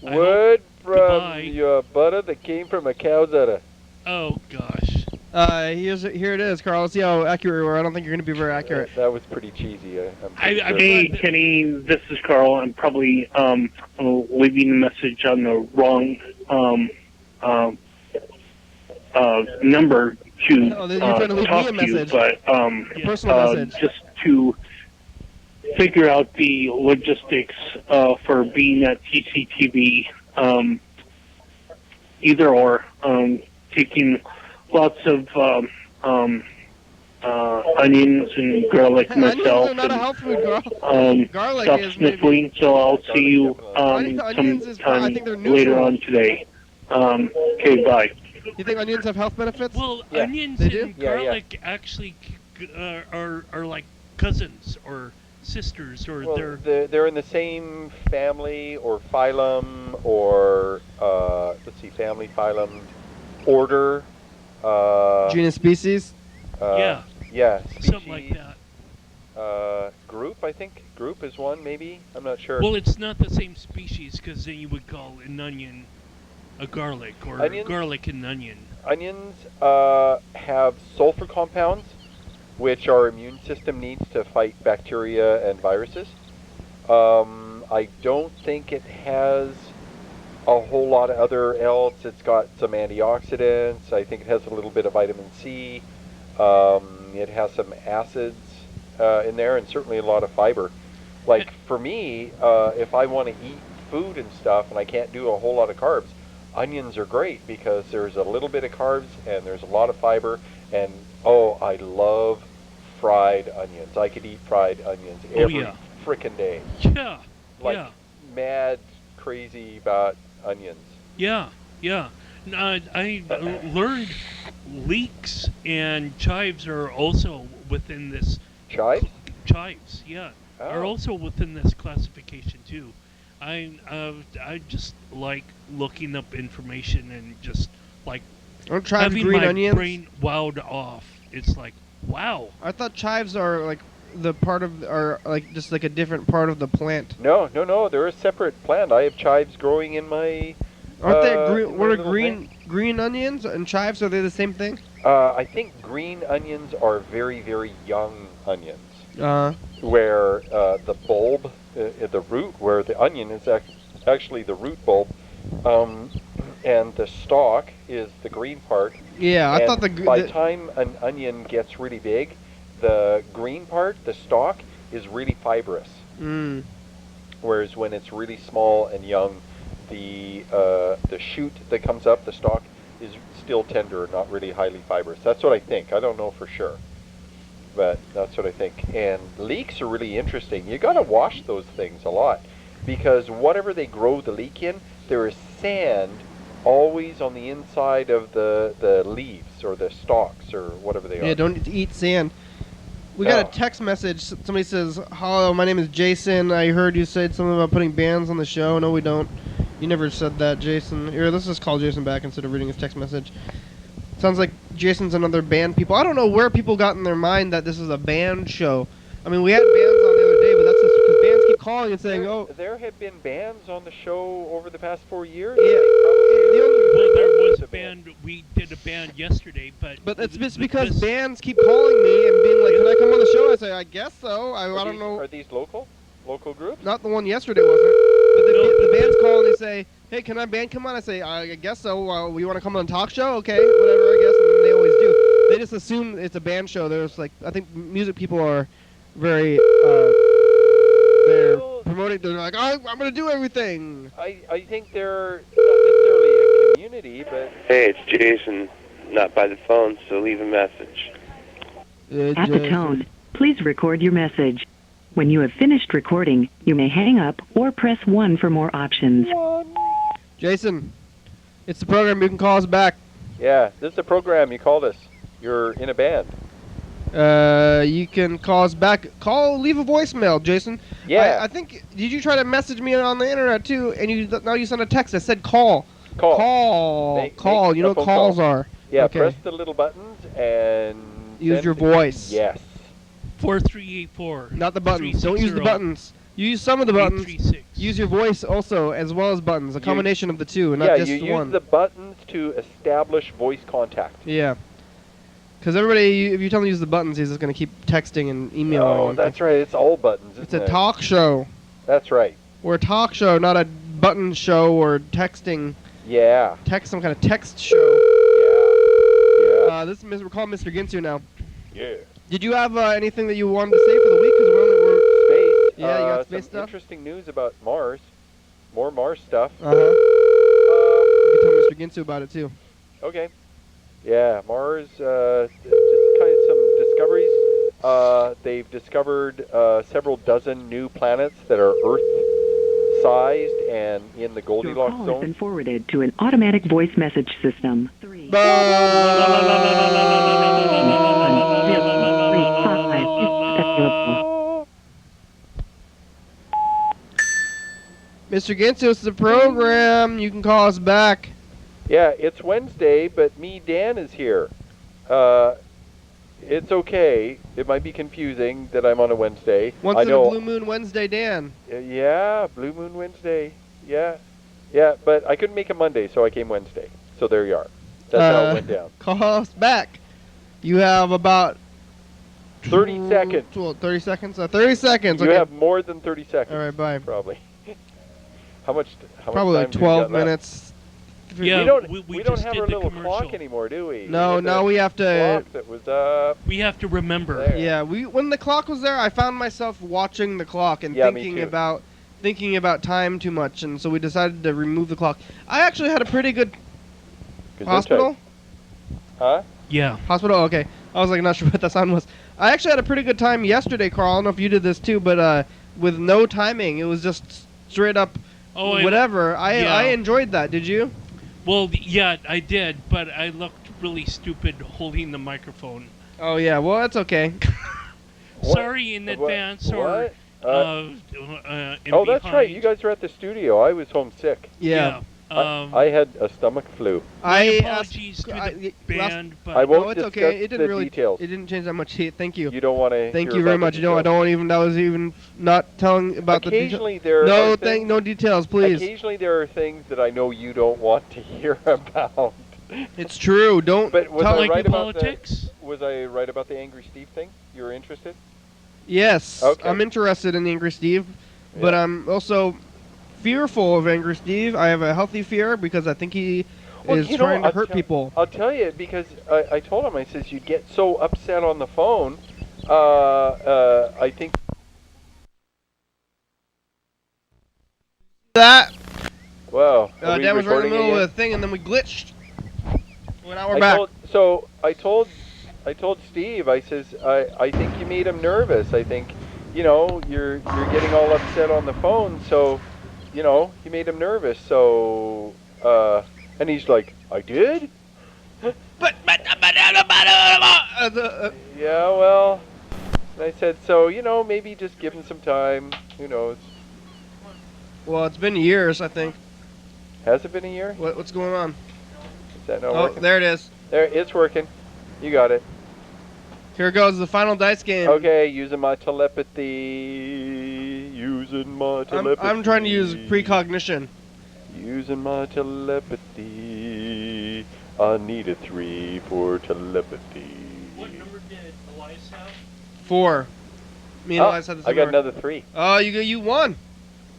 Word from Goodbye. your butter that came from a cow's udder. Oh, gosh. Here it is, Carl. Let's see how accurate we are. I don't think you're going to be very accurate. That was pretty cheesy. I'm pretty sure. Hey, Kenny, this is Carl. I'm probably leaving a message on the wrong number to You're trying to leave talk me a to you, message. but A personal message. just to figure out the logistics for being at TCTV, either or, taking lots of onions and garlic myself. Onions are not a health food, Carl. Garlic Stop is sniffling, so I'll see you Onions is I sometime think they're later neutral. on today. Okay, bye. You think onions have health benefits? Well, Yeah. onions They do? and Yeah, yeah. garlic actually are like cousins or sisters, or Well, they're... they're in the same family or phylum or let's see, family, phylum, order. Genus, species. Yeah, species, something like that. Group, I think. Group is one, maybe. I'm not sure. Well, it's not the same species, because then you would call an onion a garlic, or Onions? garlic an onion. Onions have sulfur compounds, which our immune system needs to fight bacteria and viruses. I don't think it has a whole lot of other else. It's got some antioxidants. I think it has a little bit of vitamin C. It has some acids in there, and certainly a lot of fiber. Like for me, if I want to eat food and stuff and I can't do a whole lot of carbs, onions are great because there's a little bit of carbs and there's a lot of fiber. And I love fried onions. I could eat fried onions every frickin' day. Yeah. Like mad crazy about onions. Yeah. I learned leeks and chives are also within this. Chives? Chives, yeah, are Oh. also within this classification too. I just like looking up information and just like Aren't chives having green my onions? brain wowed off. It's like, wow. I thought chives are like the part of, are like just like a different part of the plant. No, they're a separate plant. I have chives growing in my. Aren't they green? in my What are little green onions and chives? Are they the same thing? I think green onions are very, very young onions. Where the bulb, the root, where the onion is actually the root bulb, and the stalk is the green part. Yeah, I and thought by the time an onion gets really big, the green part, the stalk, is really fibrous. Mm. Whereas when it's really small and young, the shoot that comes up, the stalk, is still tender, not really highly fibrous. That's what I think. I don't know for sure, but that's what I think. And leeks are really interesting. You got to wash those things a lot, because whatever they grow the leek in, there is sand always on the inside of the leaves or the stalks or whatever they are. Yeah, don't eat sand. We got a text message. Somebody says, "Hello, my name is Jason. I heard you said something about putting bands on the show." No, we don't. You never said that, Jason. Here, let's just call Jason back instead of reading his text message. Sounds like Jason's another band people. I don't know where people got in their mind that this is a band show. I mean, we had bands on the other day, but that's just because bands keep calling and saying, There have been bands on the show over the past 4 years. Yeah. Well, there was a band. We did a band yesterday, but it's just because bands keep calling me and being like, "Can I come on the show?" I say, "I guess so." I don't know. Are these local groups? Not the one yesterday wasn't. But the bands call and they say, "Hey, can our band come on?" I say, "I guess so. You want to come on a talk show? Okay, whatever. I guess." And they always do. They just assume it's a band show. There's like, I think music people are very they're promoting. They're like, "Oh, I'm gonna do everything." I think they're not necessarily a community, but hey, it's Jason. Not by the phone, so leave a message. At the tone, please record your message. When you have finished recording, you may hang up or press 1 for more options. Jason, it's the program. You can call us back. Yeah, this is a program. You called us. You're in a band. You can call us back. Leave a voicemail, Jason. Yeah. I think, did you try to message me on the internet too? And now you sent a text that said call. Call. You know what calls are. Yeah, okay. Press the little buttons and use your voice. Yes. 4384. Not the buttons. Don't use the buttons. Use some of the buttons. Use your voice also, as well as buttons. A combination of the two, and not just you one. use the buttons to establish voice contact. Yeah. Because everybody, if you tell him to use the buttons, he's just going to keep texting and emailing. Oh, that's right. It's all buttons. It's a talk show. That's right. We're a talk show, not a button show or texting. Yeah. Some kind of text show. Yeah. We're calling Mr. Ginsu now. Yeah. Did you have anything that you wanted to say for the week? Because space. Yeah, you got space some stuff. Interesting news about Mars. More Mars stuff. You can tell Mr. Ginsu about it too. Okay. Yeah, Mars. Just kind of some discoveries. They've discovered several dozen new planets that are Earth-sized and in the Goldilocks Your call zone. has been forwarded to an automatic voice message system. Mr. Ginsu, it's the program. You can call us back. Yeah, it's Wednesday, but Dan is here. It's okay. It might be confusing that I'm on a Wednesday. Once in a Blue Moon Wednesday, Dan. Yeah, Blue Moon Wednesday. Yeah, but I couldn't make a Monday, so I came Wednesday. So there you are. That's how it went down. Call us back. You have about 30 seconds. 30 seconds? 30 seconds. You okay. have more than 30 seconds. All right, bye. Probably. How much Probably time like do we 12 got minutes. Yeah, we don't have our little clock anymore, do we? No, we have to. Clock that was up. We have to remember. There. Yeah, when the clock was there, I found myself watching the clock and thinking about time too much, and so we decided to remove the clock. I actually had a pretty good hospital. Huh? Yeah. Hospital. Okay. I was like not sure what that sound was. I actually had a pretty good time yesterday, Carl. I don't know if you did this too, but with no timing, it was just straight up. Whatever. I enjoyed that. Did you? Well, yeah, I did, but I looked really stupid holding the microphone. Oh yeah. Well, that's okay. Sorry in advance or. Oh, that's right. You guys were at the studio. I was homesick. Yeah. I had a stomach flu. Apologies to the band, but I won't it's discuss okay. It didn't the details. It didn't change that much. Thank you. You don't want to. Thank you very much. No, I don't want even. That was even not telling about the details. Occasionally there are things, no details, please. Occasionally there are things that I know you don't want to hear about. It's true. Don't. But was tell I right about politics? Was I right about the Angry Steve thing? You were interested? Yes. Okay. I'm interested in Angry Steve, but I'm also fearful of Angry Steve. I have a healthy fear because I think he is trying to hurt people. I'll tell you because I told him, I says, you get so upset on the phone. I think that. Wow. Are we Dan was right in the recording middle again? of the thing, and then we glitched. Well, now we're I back. told Steve, I says, I think you made him nervous. I think, you're getting all upset on the phone, so, you made him nervous. So, and he's like, I did? Yeah, well, and I said, so, maybe just give him some time. Who knows? Well, it's been years, I think. Has it been a year? What's going on? Is that not Oh, working? there it is. There, it's working. You got it. Here goes the final dice game. Okay, using my telepathy. Using my telepathy. I'm trying to use precognition. Using my telepathy. I need a 3 for telepathy. What number did Elias have? 4. Me and Elias had the same I got number. another 3. Oh, you won.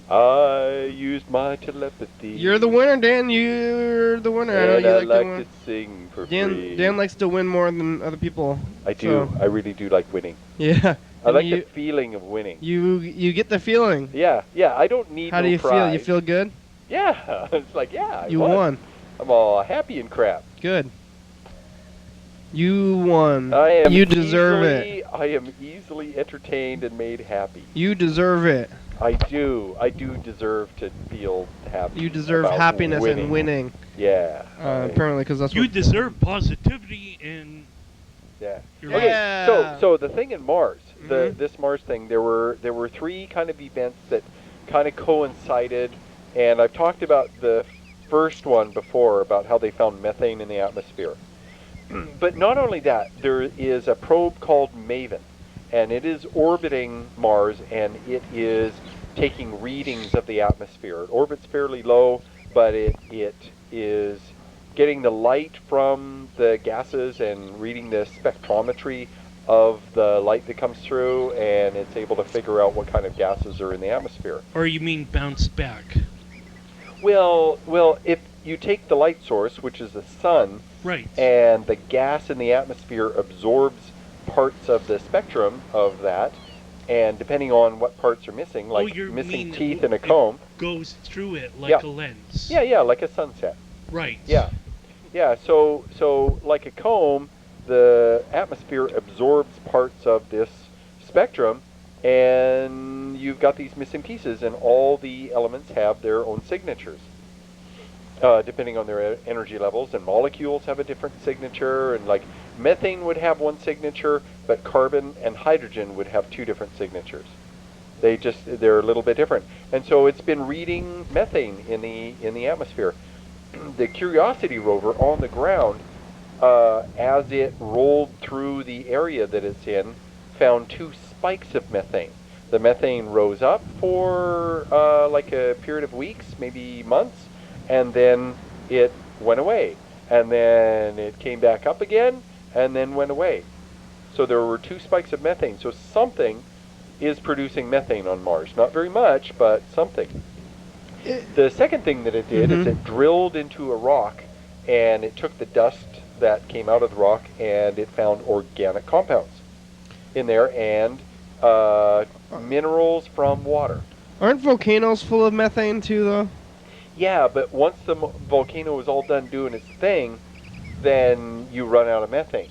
I used my telepathy. You're the winner, Dan. You're the winner. I know And you I like like to win. to sing for Dan free. Dan likes to win more than other people. I do. So. I really do like winning. Yeah. I like you, the feeling of winning. You get the feeling. Yeah. I don't need How do you prize. feel? You feel good? Yeah. It's like, yeah, I You won. I'm all happy and crap. Good. You won. I am You deserve it. I am easily entertained and made happy. You deserve it. I do deserve to feel happy. You deserve about happiness winning. and winning. Yeah. Apparently, because that's You what deserve positivity and. Yeah. Your Okay. Yeah. So the thing in Mars, Mhm. this Mars thing, there were 3 kind of events that kind of coincided, and I've talked about the first one before about how they found methane in the atmosphere. But not only that, there is a probe called MAVEN, and it is orbiting Mars, and it is taking readings of the atmosphere. It orbits fairly low, but it is getting the light from the gases and reading the spectrometry of the light that comes through, and it's able to figure out what kind of gases are in the atmosphere. Or you mean bounce back? Well, if you take the light source, which is the sun, Right. and the gas in the atmosphere absorbs parts of the spectrum of that, and depending on what parts are missing, like you missing mean teeth it in a comb. Goes through it like Yeah. a lens. Yeah, like a sunset. Right. Yeah. So like a comb, the atmosphere absorbs parts of this spectrum, and you've got these missing pieces, and all the elements have their own signatures, depending on their energy levels, and molecules have a different signature, and like methane would have one signature, but carbon and hydrogen would have 2 different signatures. They're a little bit different. And so it's been reading methane in the atmosphere. The Curiosity rover on the ground, as it rolled through the area that it's in, found 2 spikes of methane. The methane rose up for like a period of weeks, maybe months, and then it went away. And then it came back up again, and then went away. So there were 2 spikes of methane. So something is producing methane on Mars. Not very much, but something. The second thing that it did is it drilled into a rock, and it took the dust that came out of the rock, and it found organic compounds in there, and minerals from water. Aren't volcanoes full of methane too, though? Yeah, but once the volcano is all done doing its thing, then you run out of methane.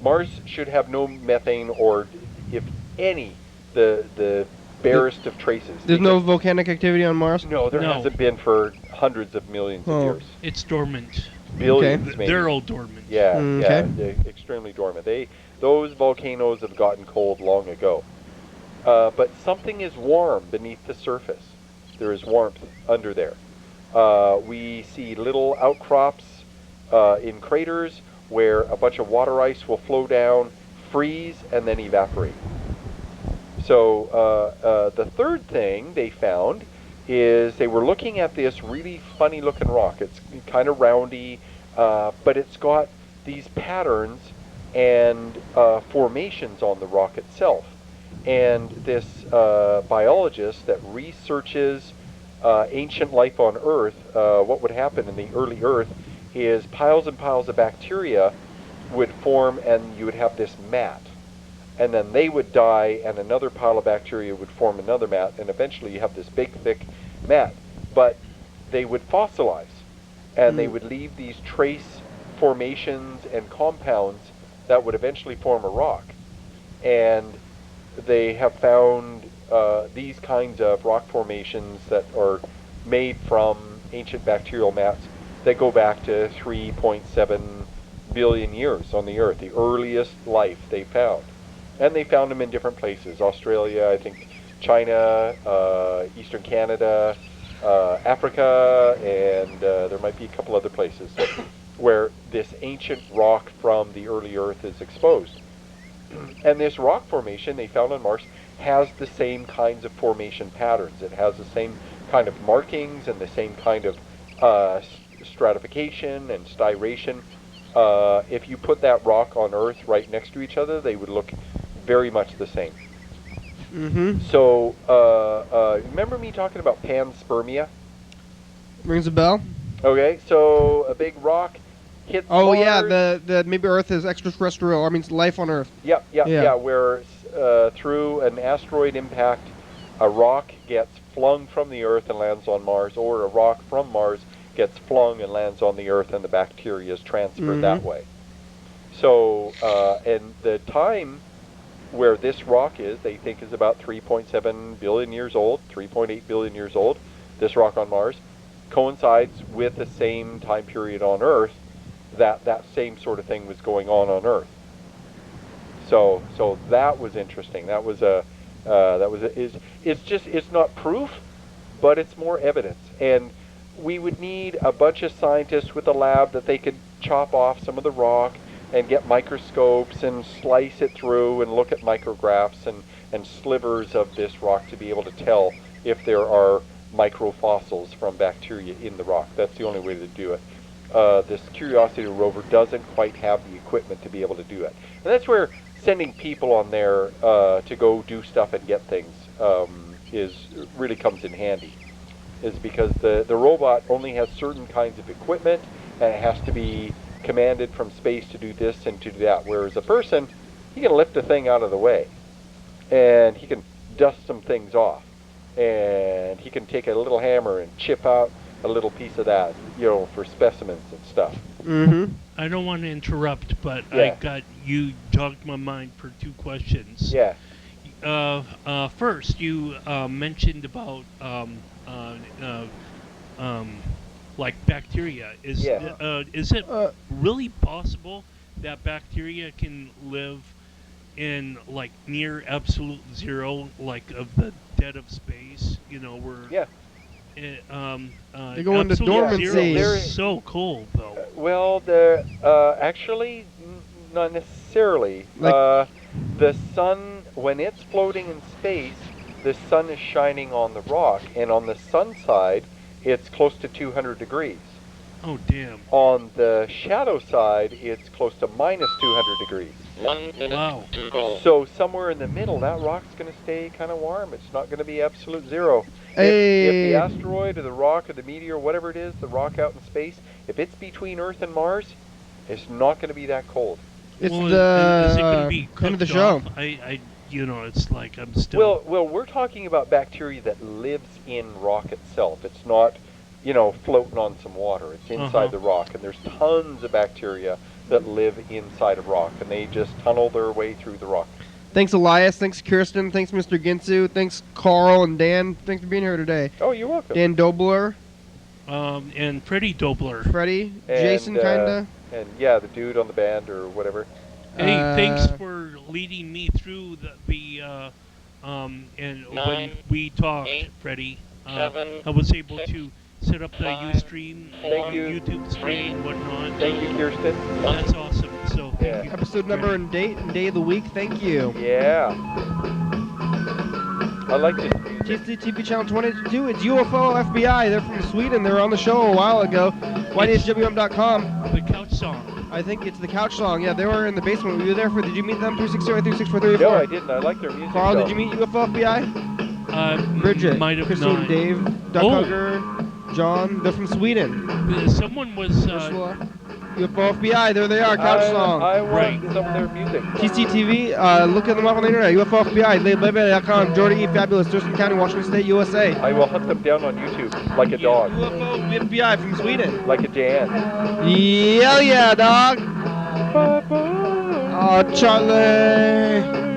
Mars should have no methane, or if any, the barest of traces. There's no volcanic activity on Mars? No, there hasn't been for hundreds of millions of years. It's dormant. Billions, maybe. They're all dormant. Yeah, Okay. they're extremely dormant. Those volcanoes have gotten cold long ago. But something is warm beneath the surface. There is warmth under there. We see little outcrops in craters where a bunch of water ice will flow down, freeze, and then evaporate. So the third thing they found is they were looking at this really funny looking rock. It's kind of roundy, but it's got these patterns and formations on the rock itself. And this biologist that researches ancient life on Earth, what would happen in the early Earth is piles and piles of bacteria would form, and you would have this mat. And then they would die, and another pile of bacteria would form another mat, and eventually you have this big, thick mat. But they would fossilize, and they would leave these trace formations and compounds that would eventually form a rock. And they have found these kinds of rock formations that are made from ancient bacterial mats that go back to 3.7 billion years on the Earth, the earliest life they found. And they found them in different places, Australia, I think China, Eastern Canada, Africa, and there might be a couple other places where this ancient rock from the early Earth is exposed. And this rock formation they found on Mars has the same kinds of formation patterns. It has the same kind of markings and the same kind of stratification and striation. If you put that rock on Earth right next to each other, they would look very much the same. So, remember me talking about panspermia? Rings a bell. Okay, so a big rock hits Mars. Yeah, the maybe Earth is extraterrestrial, I mean life on Earth. Yeah, where through an asteroid impact, a rock gets flung from the Earth and lands on Mars, or a rock from Mars gets flung and lands on the Earth, and the bacteria is transferred that way. So, and the time where this rock is, they think is about 3.7 billion years old, 3.8 billion years old. This rock on Mars coincides with the same time period on Earth that same sort of thing was going on Earth. So that was interesting. It's not proof, but it's more evidence. And we would need a bunch of scientists with a lab that they could chop off some of the rock and get microscopes and slice it through and look at micrographs and slivers of this rock to be able to tell if there are microfossils from bacteria in the rock. That's the only way to do it. This Curiosity rover doesn't quite have the equipment to be able to do it. And that's where sending people on there to go do stuff and get things really comes in handy. Is because the robot only has certain kinds of equipment, and it has to be commanded from space to do this and to do that. Whereas a person, he can lift a thing out of the way, and he can dust some things off, and he can take a little hammer and chip out a little piece of that, for specimens and stuff. I don't want to interrupt, but you jogged my mind for two questions. Yeah. First, you mentioned about like bacteria. Is it really possible that bacteria can live in like near absolute zero, like of the dead of space? Where they go into dormancy. Is so cold, though. Well, actually, not necessarily. The sun, when it's floating in space, the sun is shining on the rock, and on the sun side, it's close to 200 degrees. Oh, damn. On the shadow side, it's close to minus 200 degrees. Wow. So somewhere in the middle, that rock's going to stay kind of warm. It's not going to be absolute zero. If the asteroid or the rock or the meteor, whatever it is, the rock out in space, if it's between Earth and Mars, it's not going to be that cold. It's is it going to be end of the show. Off? It's like I'm still... Well, we're talking about bacteria that lives in rock itself. It's not, floating on some water. It's inside the rock, and there's tons of bacteria that live inside of rock, and they just tunnel their way through the rock. Thanks, Elias. Thanks, Kirsten. Thanks, Mr. Ginsu. Thanks, Carl and Dan. Thanks for being here today. Oh, you're welcome. Dan Dobler. And Freddie Dobler. Freddie. Jason, kinda. And yeah, the dude on the band or whatever. Hey, thanks for leading me through when we talked, Freddie, I was able to set up the Ustream, YouTube stream and whatnot. Thank you, Kirsten. That's awesome. So thank you. Episode number and date and day of the week. Thank you. Yeah. I like this. TCTV channel 22. It's UFO FBI. They're from Sweden. They were on the show a while ago. YDHWM.com. The couch song. I think it's the couch song. Yeah, they were in the basement. Were you there for? Did you meet them? 360-3643. No, I didn't. I like their music. Carl, did you meet UFO FBI? Bridget, might have Christian, not. Dave, Duck Hugger, John. They're from Sweden. Someone was. UFO FBI. There they are. Couch song. I want some of their music. TCTV. Look at them up on the internet. UFO FBI. LayBaby.com. Jordy E. Fabulous. Thurston County, Washington State, USA. I will hunt them down on YouTube like a dog. UFO FBI from Sweden. Like a Dan. Yeah, dog. Oh, Charlie.